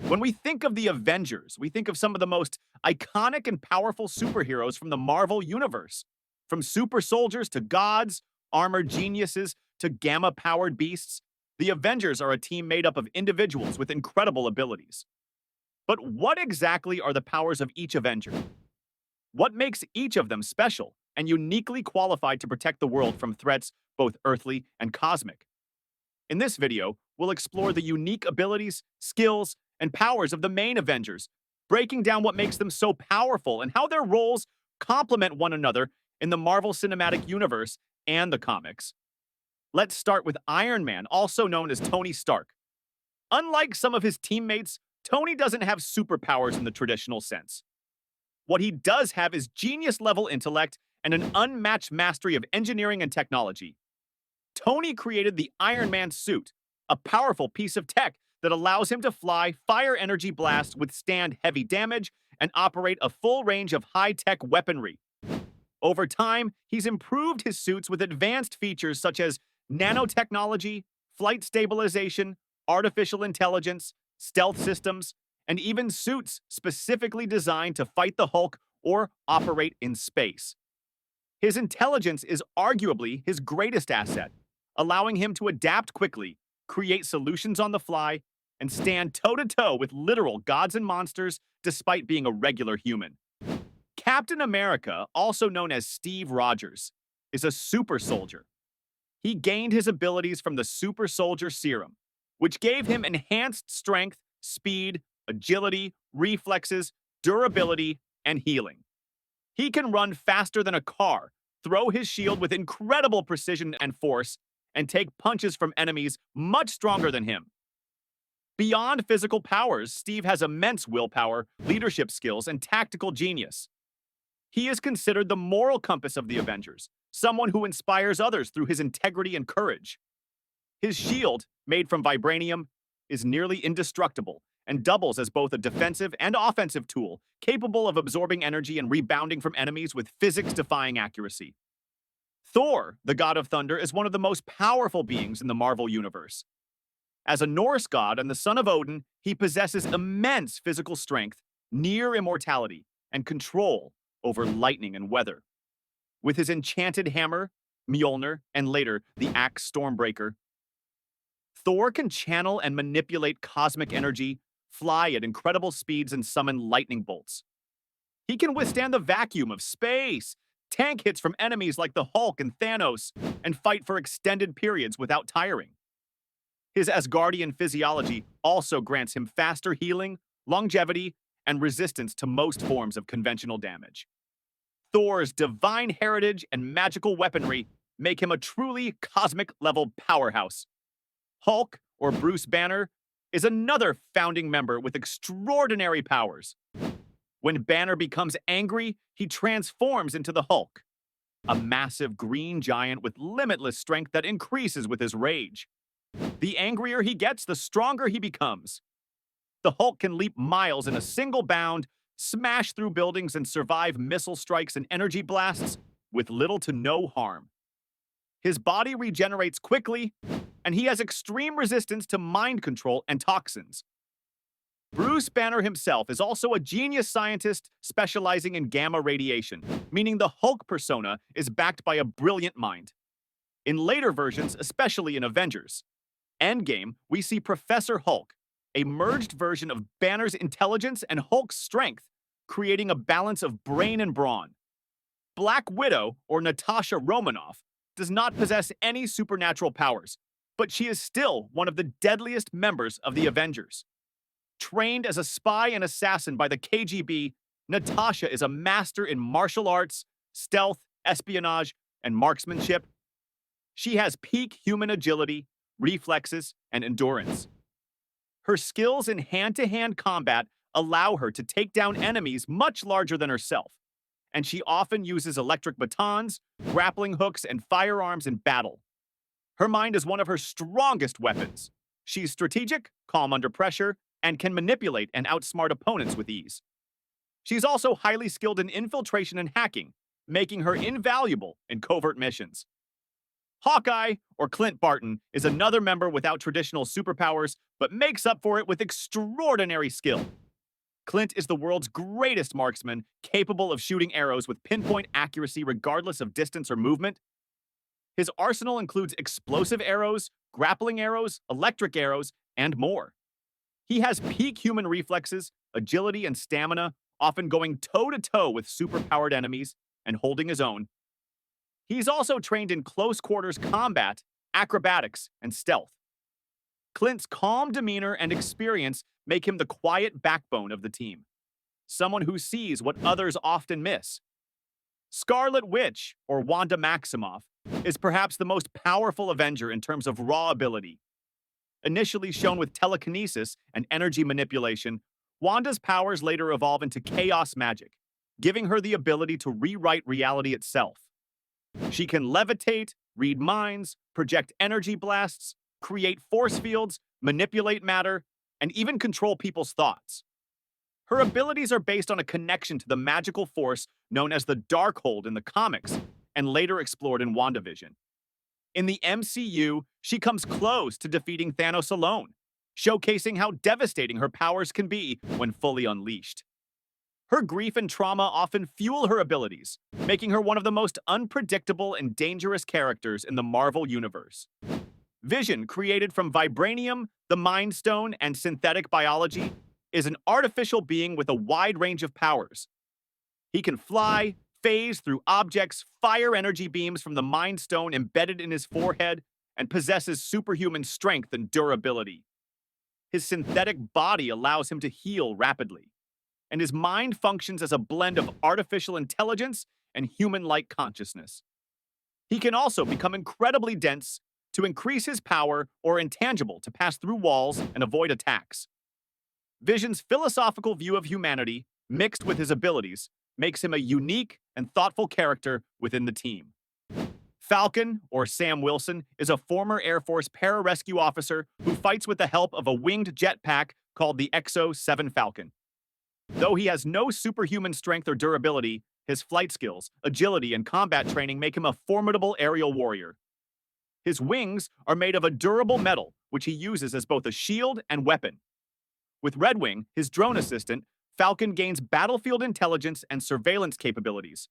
When we think of the Avengers, we think of some of the most iconic and powerful superheroes from the Marvel Universe. From super soldiers to gods, armored geniuses to gamma powered beasts, the Avengers are a team made up of individuals with incredible abilities. But what exactly are the powers of each Avenger? What makes each of them special and uniquely qualified to protect the world from threats both earthly and cosmic? In this video, we'll explore the unique abilities, skills, and powers of the main Avengers, breaking down what makes them so powerful and how their roles complement one another in the Marvel Cinematic Universe and the comics. Let's start with Iron Man, also known as Tony Stark. Unlike some of his teammates, Tony doesn't have superpowers in the traditional sense. What he does have is genius-level intellect and an unmatched mastery of engineering and technology. Tony created the Iron Man suit, a powerful piece of tech that allows him to fly, fire energy blasts, withstand heavy damage, and operate a full range of high-tech weaponry. Over time, he's improved his suits with advanced features such as nanotechnology, flight stabilization, artificial intelligence, stealth systems, and even suits specifically designed to fight the Hulk or operate in space. His intelligence is arguably his greatest asset, allowing him to adapt quickly, create solutions on the fly, and stand toe-to-toe with literal gods and monsters despite being a regular human. Captain America, also known as Steve Rogers, is a super soldier. He gained his abilities from the super soldier serum, which gave him enhanced strength, speed, agility, reflexes, durability, and healing. He can run faster than a car, throw his shield with incredible precision and force, and take punches from enemies much stronger than him. Beyond physical powers, Steve has immense willpower, leadership skills, and tactical genius. He is considered the moral compass of the Avengers, someone who inspires others through his integrity and courage. His shield, made from vibranium, is nearly indestructible and doubles as both a defensive and offensive tool, capable of absorbing energy and rebounding from enemies with physics-defying accuracy. Thor, the god of thunder, is one of the most powerful beings in the Marvel Universe. As a Norse god and the son of Odin, he possesses immense physical strength, near immortality, and control over lightning and weather. With his enchanted hammer, Mjolnir, and later the axe Stormbreaker, Thor can channel and manipulate cosmic energy, fly at incredible speeds, and summon lightning bolts. He can withstand the vacuum of space, tank hits from enemies like the Hulk and Thanos, and fight for extended periods without tiring. His Asgardian physiology also grants him faster healing, longevity, and resistance to most forms of conventional damage. Thor's divine heritage and magical weaponry make him a truly cosmic-level powerhouse. Hulk, or Bruce Banner, is another founding member with extraordinary powers. When Banner becomes angry, he transforms into the Hulk, a massive green giant with limitless strength that increases with his rage. The angrier he gets, the stronger he becomes. The Hulk can leap miles in a single bound, smash through buildings, and survive missile strikes and energy blasts with little to no harm. His body regenerates quickly, and he has extreme resistance to mind control and toxins. Bruce Banner himself is also a genius scientist specializing in gamma radiation, meaning the Hulk persona is backed by a brilliant mind. In later versions, especially in Avengers Endgame, we see Professor Hulk, a merged version of Banner's intelligence and Hulk's strength, creating a balance of brain and brawn. Black Widow, or Natasha Romanoff, does not possess any supernatural powers, but she is still one of the deadliest members of the Avengers. Trained as a spy and assassin by the KGB, Natasha is a master in martial arts, stealth, espionage, and marksmanship. She has peak human agility, reflexes, and endurance. Her skills in hand-to-hand combat allow her to take down enemies much larger than herself, and she often uses electric batons, grappling hooks, and firearms in battle. Her mind is one of her strongest weapons. She's strategic, calm under pressure, and can manipulate and outsmart opponents with ease. She's also highly skilled in infiltration and hacking, making her invaluable in covert missions. Hawkeye, or Clint Barton, is another member without traditional superpowers, but makes up for it with extraordinary skill. Clint is the world's greatest marksman, capable of shooting arrows with pinpoint accuracy regardless of distance or movement. His arsenal includes explosive arrows, grappling arrows, electric arrows, and more. He has peak human reflexes, agility, and stamina, often going toe to toe with superpowered enemies and holding his own. He's also trained in close quarters combat, acrobatics, and stealth. Clint's calm demeanor and experience make him the quiet backbone of the team, someone who sees what others often miss. Scarlet Witch, or Wanda Maximoff, is perhaps the most powerful Avenger in terms of raw ability. Initially shown with telekinesis and energy manipulation, Wanda's powers later evolve into chaos magic, giving her the ability to rewrite reality itself. She can levitate, read minds, project energy blasts, create force fields, manipulate matter, and even control people's thoughts. Her abilities are based on a connection to the magical force known as the Darkhold in the comics, and later explored in WandaVision. In the MCU, she comes close to defeating Thanos alone, showcasing how devastating her powers can be when fully unleashed. Her grief and trauma often fuel her abilities, making her one of the most unpredictable and dangerous characters in the Marvel Universe. Vision, created from vibranium, the Mind Stone, and synthetic biology, is an artificial being with a wide range of powers. He can fly, phase through objects, fire energy beams from the Mind Stone embedded in his forehead, and possesses superhuman strength and durability. His synthetic body allows him to heal rapidly, and his mind functions as a blend of artificial intelligence and human-like consciousness. He can also become incredibly dense to increase his power, or intangible to pass through walls and avoid attacks. Vision's philosophical view of humanity, mixed with his abilities, makes him a unique and thoughtful character within the team. Falcon, or Sam Wilson, is a former Air Force pararescue officer who fights with the help of a winged jetpack called the XO-7 Falcon. Though he has no superhuman strength or durability, his flight skills, agility, and combat training make him a formidable aerial warrior. His wings are made of a durable metal, which he uses as both a shield and weapon. With Red Wing, his drone assistant, Falcon gains battlefield intelligence and surveillance capabilities.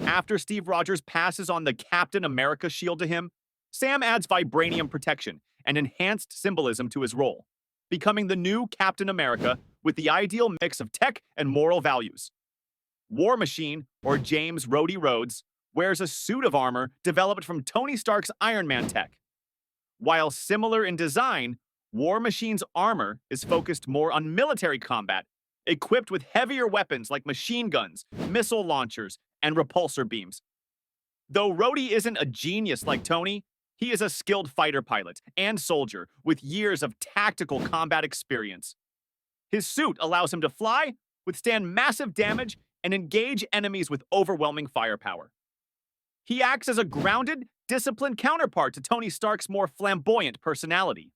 After Steve Rogers passes on the Captain America shield to him, Sam adds vibranium protection and enhanced symbolism to his role, becoming the new Captain America with the ideal mix of tech and moral values. War Machine, or James Rhodey Rhodes, wears a suit of armor developed from Tony Stark's Iron Man tech. While similar in design, War Machine's armor is focused more on military combat, equipped with heavier weapons like machine guns, missile launchers, and repulsor beams. Though Rhodey isn't a genius like Tony, he is a skilled fighter pilot and soldier with years of tactical combat experience. His suit allows him to fly, withstand massive damage, and engage enemies with overwhelming firepower. He acts as a grounded, disciplined counterpart to Tony Stark's more flamboyant personality.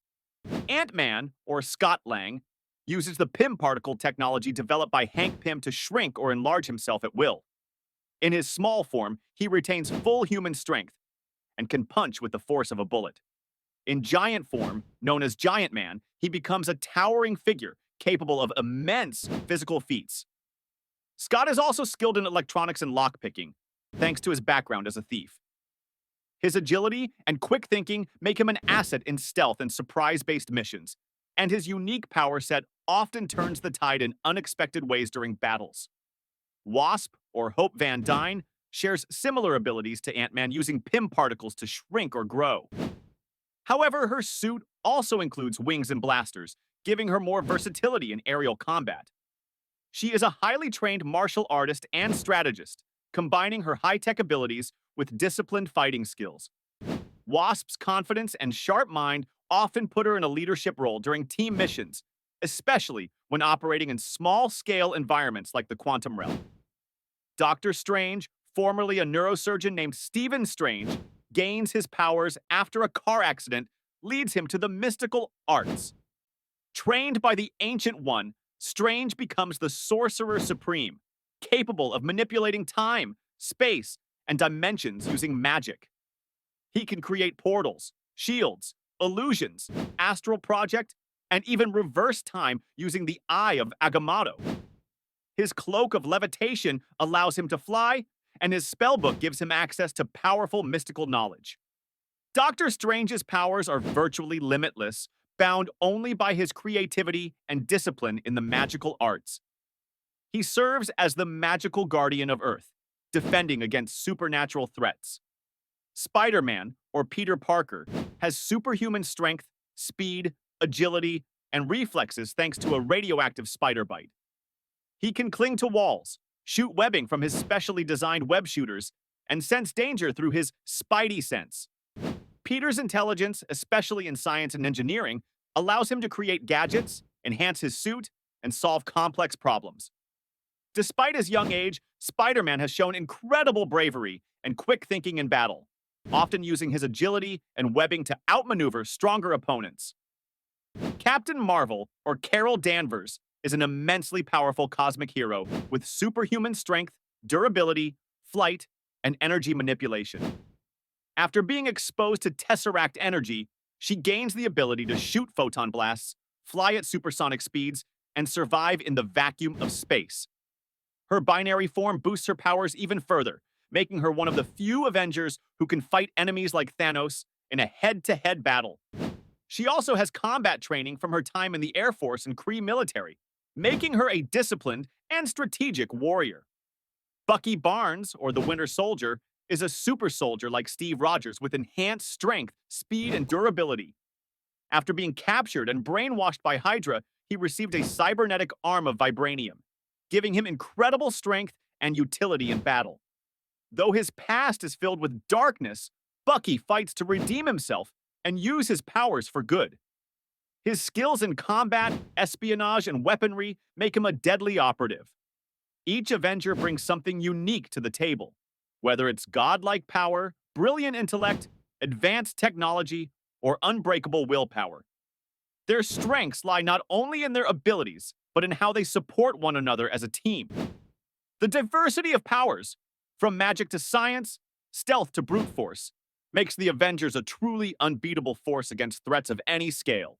Ant-Man, or Scott Lang, uses the Pym particle technology developed by Hank Pym to shrink or enlarge himself at will. In his small form, he retains full human strength and can punch with the force of a bullet. In giant form, known as Giant Man, he becomes a towering figure capable of immense physical feats. Scott is also skilled in electronics and lockpicking, thanks to his background as a thief. His agility and quick thinking make him an asset in stealth and surprise-based missions, and his unique power set often turns the tide in unexpected ways during battles. Wasp, or Hope Van Dyne, shares similar abilities to Ant-Man, using Pym particles to shrink or grow. However, her suit also includes wings and blasters, giving her more versatility in aerial combat. She is a highly trained martial artist and strategist, combining her high-tech abilities with disciplined fighting skills. Wasp's confidence and sharp mind often put her in a leadership role during team missions, especially when operating in small-scale environments like the Quantum Realm. Doctor Strange, formerly a neurosurgeon named Stephen Strange, gains his powers after a car accident leads him to the mystical arts. Trained by the Ancient One, Strange becomes the Sorcerer Supreme, capable of manipulating time, space, and dimensions using magic. He can create portals, shields, illusions, astral project, and even reverse time using the Eye of Agamotto. His cloak of levitation allows him to fly, and his spellbook gives him access to powerful mystical knowledge. Doctor Strange's powers are virtually limitless, bound only by his creativity and discipline in the magical arts. He serves as the magical guardian of Earth, defending against supernatural threats. Spider-Man, or Peter Parker, has superhuman strength, speed, agility, and reflexes thanks to a radioactive spider bite. He can cling to walls, shoot webbing from his specially designed web shooters, and sense danger through his spidey sense. Peter's intelligence, especially in science and engineering, allows him to create gadgets, enhance his suit, and solve complex problems. Despite his young age, Spider-Man has shown incredible bravery and quick thinking in battle, often using his agility and webbing to outmaneuver stronger opponents. Captain Marvel, or Carol Danvers, is an immensely powerful cosmic hero with superhuman strength, durability, flight, and energy manipulation. After being exposed to Tesseract energy, she gains the ability to shoot photon blasts, fly at supersonic speeds, and survive in the vacuum of space. Her binary form boosts her powers even further, making her one of the few Avengers who can fight enemies like Thanos in a head-to-head battle. She also has combat training from her time in the Air Force and Kree military, making her a disciplined and strategic warrior. Bucky Barnes, or the Winter Soldier, is a super soldier like Steve Rogers with enhanced strength, speed, and durability. After being captured and brainwashed by Hydra, he received a cybernetic arm of vibranium, giving him incredible strength and utility in battle. Though his past is filled with darkness, Bucky fights to redeem himself and use his powers for good. His skills in combat, espionage, and weaponry make him a deadly operative. Each Avenger brings something unique to the table, whether it's godlike power, brilliant intellect, advanced technology, or unbreakable willpower. Their strengths lie not only in their abilities, but in how they support one another as a team. The diversity of powers, from magic to science, stealth to brute force, makes the Avengers a truly unbeatable force against threats of any scale.